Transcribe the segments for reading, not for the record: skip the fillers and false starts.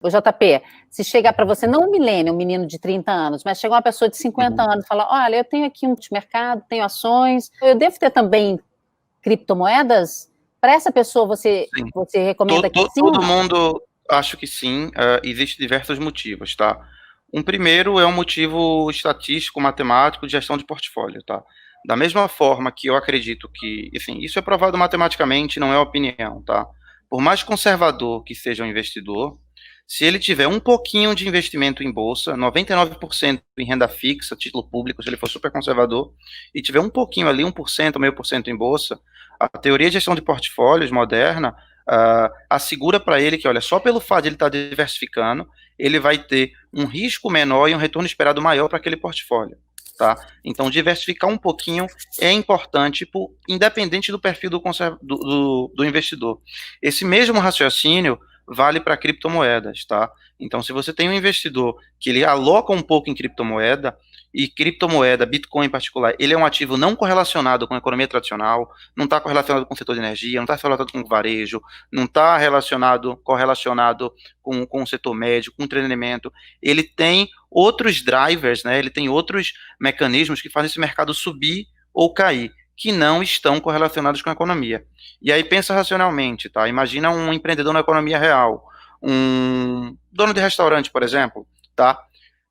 O JP, se chegar para você, não um milênio, um menino de 30 anos, mas chegar uma pessoa de 50 anos e falar, olha, eu tenho aqui um mercado, tenho ações, eu devo ter também criptomoedas? Para essa pessoa, você recomenda que sim? Todo mundo, acho que sim. Existem diversos motivos, tá? Um primeiro é um motivo estatístico, matemático, de gestão de portfólio, tá? Da mesma forma que eu acredito que, enfim, isso é provado matematicamente, não é opinião, tá? Por mais conservador que seja o investidor, se ele tiver um pouquinho de investimento em bolsa, 99% em renda fixa, título público, se ele for super conservador, e tiver um pouquinho ali, 1%, meio por cento em bolsa, a teoria de gestão de portfólios moderna assegura para ele que, olha, só pelo fato de ele estar diversificando, ele vai ter um risco menor e um retorno esperado maior para aquele portfólio, tá? Então, diversificar um pouquinho é importante, independente do perfil do investidor. Esse mesmo raciocínio vale para criptomoedas, tá? Então, se você tem um investidor que ele aloca um pouco em criptomoeda, e criptomoeda, Bitcoin em particular, ele é um ativo não correlacionado com a economia tradicional, não está correlacionado com o setor de energia, não está correlacionado com o varejo, não está correlacionado com o setor médico, com o entretenimento. Ele tem outros drivers, né? Ele tem outros mecanismos que fazem esse mercado subir ou cair, que não estão correlacionados com a economia. E aí pensa racionalmente, tá? Imagina um empreendedor na economia real, um dono de restaurante, por exemplo, tá?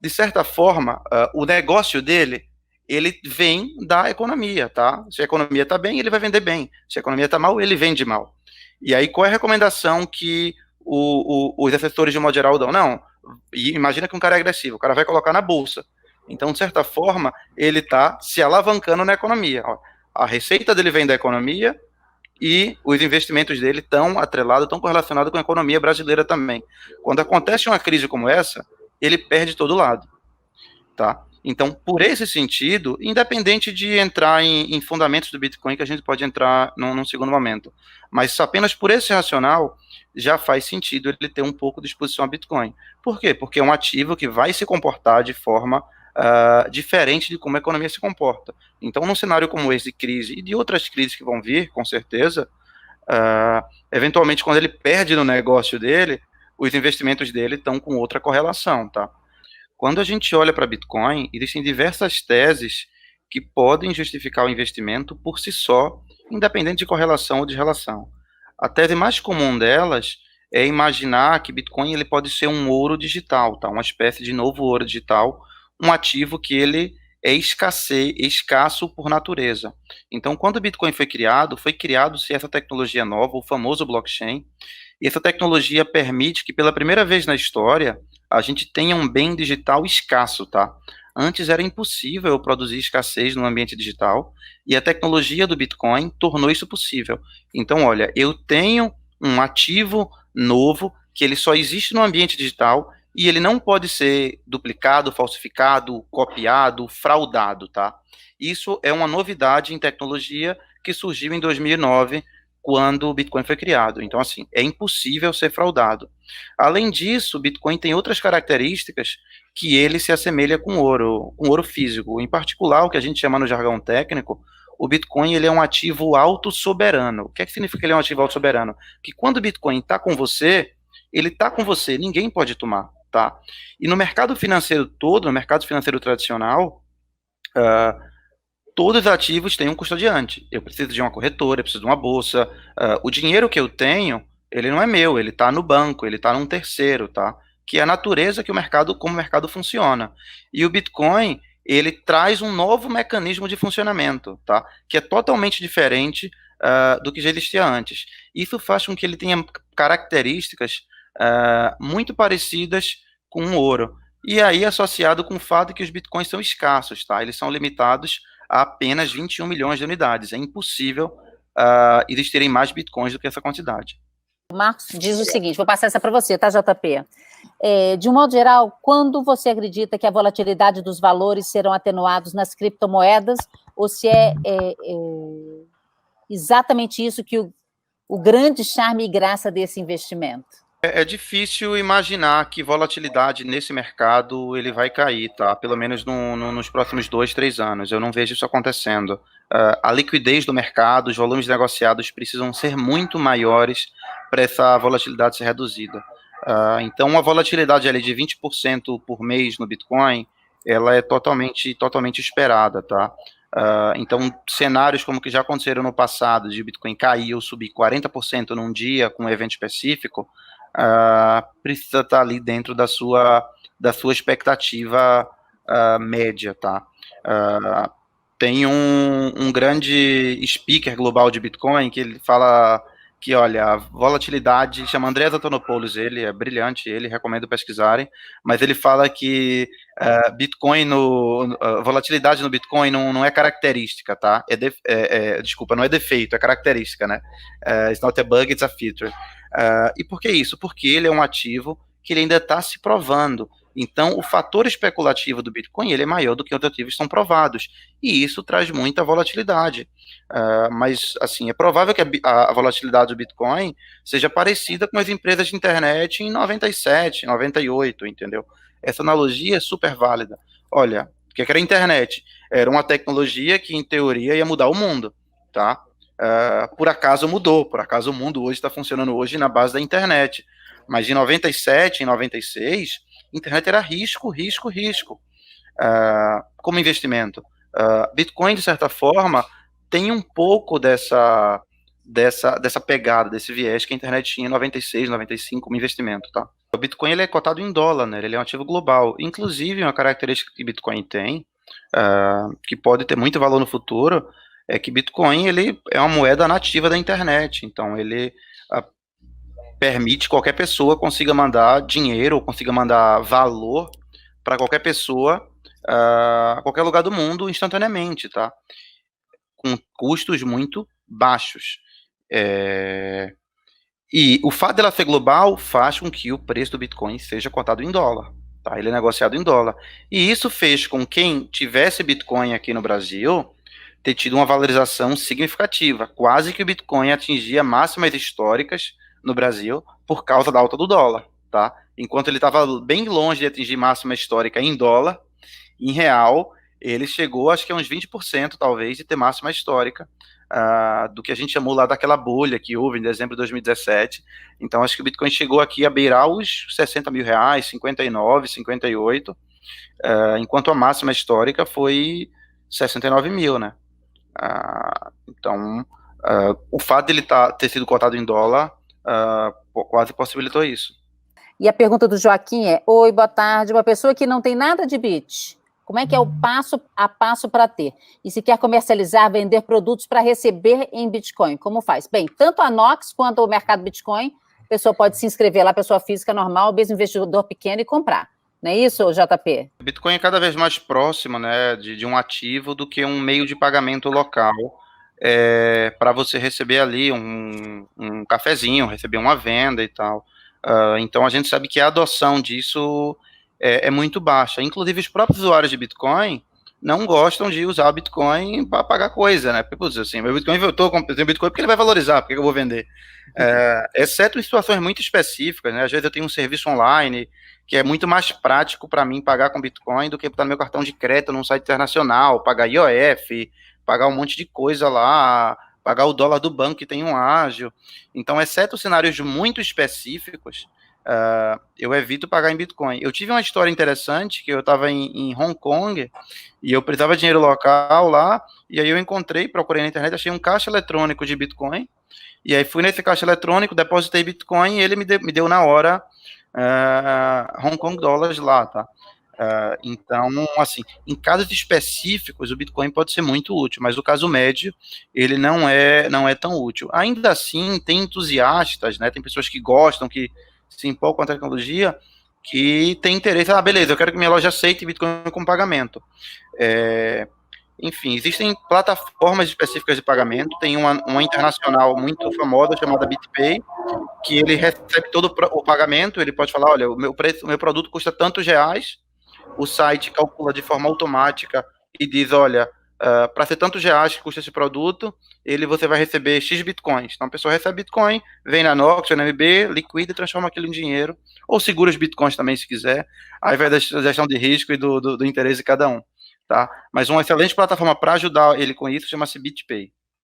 De certa forma, o negócio dele, ele vem da economia, tá? Se a economia está bem, ele vai vender bem. Se a economia está mal, ele vende mal. E aí, qual é a recomendação que os assessores, de modo geral, dão? Não, imagina que um cara é agressivo, o cara vai colocar na bolsa. Então, de certa forma, ele está se alavancando na economia. Ó, a receita dele vem da economia e os investimentos dele estão atrelados, estão correlacionados com a economia brasileira também. Quando acontece uma crise como essa, ele perde todo lado, tá? Então, por esse sentido, independente de entrar em fundamentos do Bitcoin, que a gente pode entrar num segundo momento, mas apenas por esse racional, já faz sentido ele ter um pouco de exposição a Bitcoin. Por quê? Porque é um ativo que vai se comportar de forma diferente de como a economia se comporta. Então, num cenário como esse de crise, e de outras crises que vão vir, com certeza, eventualmente, quando ele perde no negócio dele, os investimentos dele estão com outra correlação, tá? Quando a gente olha para Bitcoin, existem diversas teses que podem justificar o investimento por si só, independente de correlação ou desrelação. A tese mais comum delas é imaginar que Bitcoin ele pode ser um ouro digital, tá? Uma espécie de novo ouro digital, um ativo que ele é escasso por natureza. Então, quando o Bitcoin foi criado-se essa tecnologia nova, o famoso blockchain, e essa tecnologia permite que, pela primeira vez na história, a gente tenha um bem digital escasso, tá? Antes era impossível eu produzir escassez no ambiente digital, e a tecnologia do Bitcoin tornou isso possível. Então, olha, eu tenho um ativo novo, que ele só existe no ambiente digital, e ele não pode ser duplicado, falsificado, copiado, fraudado, tá? Isso é uma novidade em tecnologia que surgiu em 2009, quando o Bitcoin foi criado. Então, assim, é impossível ser fraudado. Além disso, o Bitcoin tem outras características que ele se assemelha com ouro físico. Em particular, o que a gente chama no jargão técnico, o Bitcoin ele é um ativo autossoberano. O que é que significa que ele é um ativo autossoberano? Que quando o Bitcoin está com você, ele está com você, ninguém pode tomar, tá? E no mercado financeiro todo, no mercado financeiro tradicional, todos os ativos têm um custodiante. Eu preciso de uma corretora, eu preciso de uma bolsa. O dinheiro que eu tenho, ele não é meu, ele está no banco, ele está num terceiro, tá? Que é a natureza que como o mercado funciona. E o Bitcoin, ele traz um novo mecanismo de funcionamento, tá? Que é totalmente diferente do que já existia antes. Isso faz com que ele tenha características muito parecidas com o ouro. E aí associado com o fato de que os Bitcoins são escassos, tá? Eles são limitados a apenas 21 milhões de unidades. É impossível existirem mais Bitcoins do que essa quantidade. O Marcos diz o seguinte, vou passar essa para você, tá, JP? De um modo geral, quando você acredita que a volatilidade dos valores serão atenuados nas criptomoedas, ou se é exatamente isso que o grande charme e graça desse investimento? É difícil imaginar que volatilidade nesse mercado ele vai cair, tá? Pelo menos nos próximos 2, 3 anos. Eu não vejo isso acontecendo. A liquidez do mercado, os volumes negociados precisam ser muito maiores para essa volatilidade ser reduzida. Então, uma volatilidade ali de 20% por mês no Bitcoin, ela é totalmente esperada, tá? Então, cenários como que já aconteceram no passado, de Bitcoin cair ou subir 40% num dia com um evento específico, precisa estar ali dentro da sua expectativa média, tá? Tem um grande speaker global de Bitcoin que ele fala que, olha, a volatilidade, chama Andreas Antonopoulos, ele é brilhante, ele recomendo pesquisarem, mas ele fala que Bitcoin, volatilidade no Bitcoin não é característica, tá? Desculpa, não é defeito, é característica, né? It's not a bug, it's a feature. E por que isso? Porque ele é um ativo que ele ainda está se provando. Então, o fator especulativo do Bitcoin ele é maior do que outros ativos estão provados, e isso traz muita volatilidade. Mas, assim, é provável que a volatilidade do Bitcoin seja parecida com as empresas de internet em 97, 98, entendeu? Essa analogia é super válida. Olha, o que era a internet? Era uma tecnologia que, em teoria, ia mudar o mundo, tá? Por acaso mudou, por acaso o mundo hoje está funcionando hoje na base da internet. Mas em 97, em 96, internet era risco, risco, risco. Como investimento. Bitcoin, de certa forma, tem um pouco dessa pegada, desse viés que a internet tinha em 96, 95 como investimento, tá? O Bitcoin ele é cotado em dólar, né? Ele é um ativo global. Inclusive, uma característica que Bitcoin tem, que pode ter muito valor no futuro, é que Bitcoin ele é uma moeda nativa da internet. Então, ele permite qualquer pessoa consiga mandar dinheiro ou consiga mandar valor para qualquer pessoa a qualquer lugar do mundo instantaneamente, tá? Com custos muito baixos. E o fato dela ser global faz com que o preço do Bitcoin seja cotado em dólar, tá? Ele é negociado em dólar. E isso fez com que quem tivesse Bitcoin aqui no Brasil ter tido uma valorização significativa. Quase que o Bitcoin atingia máximas históricas no Brasil por causa da alta do dólar, tá? Enquanto ele estava bem longe de atingir máxima histórica em dólar, em real, ele chegou, acho que a uns 20%, talvez, de ter máxima histórica do que a gente chamou lá daquela bolha que houve em dezembro de 2017. Então, acho que o Bitcoin chegou aqui a beirar os 60 mil reais, 59, 58, enquanto a máxima histórica foi 69 mil, né? Então, o fato dele ter sido cotado em dólar quase possibilitou isso. E a pergunta do Joaquim é: oi, boa tarde, uma pessoa que não tem nada de Bit, como é que é o passo a passo para ter? E se quer comercializar, vender produtos para receber em Bitcoin, como faz? Bem, tanto a Nox quanto o mercado Bitcoin, a pessoa pode se inscrever lá, pessoa física normal, mesmo investidor pequeno, e comprar. Não é isso, JP? O Bitcoin é cada vez mais próximo, né, de um ativo do que um meio de pagamento local para você receber ali um cafezinho, receber uma venda e tal. Então a gente sabe que a adoção disso é muito baixa. Inclusive os próprios usuários de Bitcoin não gostam de usar o Bitcoin para pagar coisa, né? Porque, assim, meu Bitcoin, eu tenho Bitcoin porque ele vai valorizar, porque eu vou vender. Exceto em situações muito específicas, né? Às vezes eu tenho um serviço online que é muito mais prático para mim pagar com Bitcoin do que botar no meu cartão de crédito num site internacional, pagar IOF, pagar um monte de coisa lá, pagar o dólar do banco que tem um ágio. Então, exceto cenários muito específicos, eu evito pagar em Bitcoin. Eu tive uma história interessante, que eu estava em Hong Kong, e eu precisava de dinheiro local lá, e aí eu procurei na internet, achei um caixa eletrônico de Bitcoin, e aí fui nesse caixa eletrônico, depositei Bitcoin, e ele me deu na hora Hong Kong dólares lá, tá? Então, assim, em casos específicos, o Bitcoin pode ser muito útil, mas o caso médio, ele não é tão útil. Ainda assim, tem entusiastas, né? Tem pessoas que gostam, que se empolgam com a tecnologia, que tem interesse. Beleza, eu quero que minha loja aceite Bitcoin com pagamento. Enfim, existem plataformas específicas de pagamento. Tem uma internacional muito famosa chamada BitPay, que ele recebe todo o pagamento. Ele pode falar: olha, o meu produto custa tantos reais. O site calcula de forma automática e diz: olha, para ser tantos reais que custa esse produto, você vai receber X bitcoins. Então a pessoa recebe Bitcoin, vem na Nox, na MB, liquida e transforma aquilo em dinheiro, ou segura os bitcoins também, se quiser, aí vai da gestão de risco e do interesse de cada um. Tá? Mas uma excelente plataforma para ajudar ele com isso chama-se BitPay.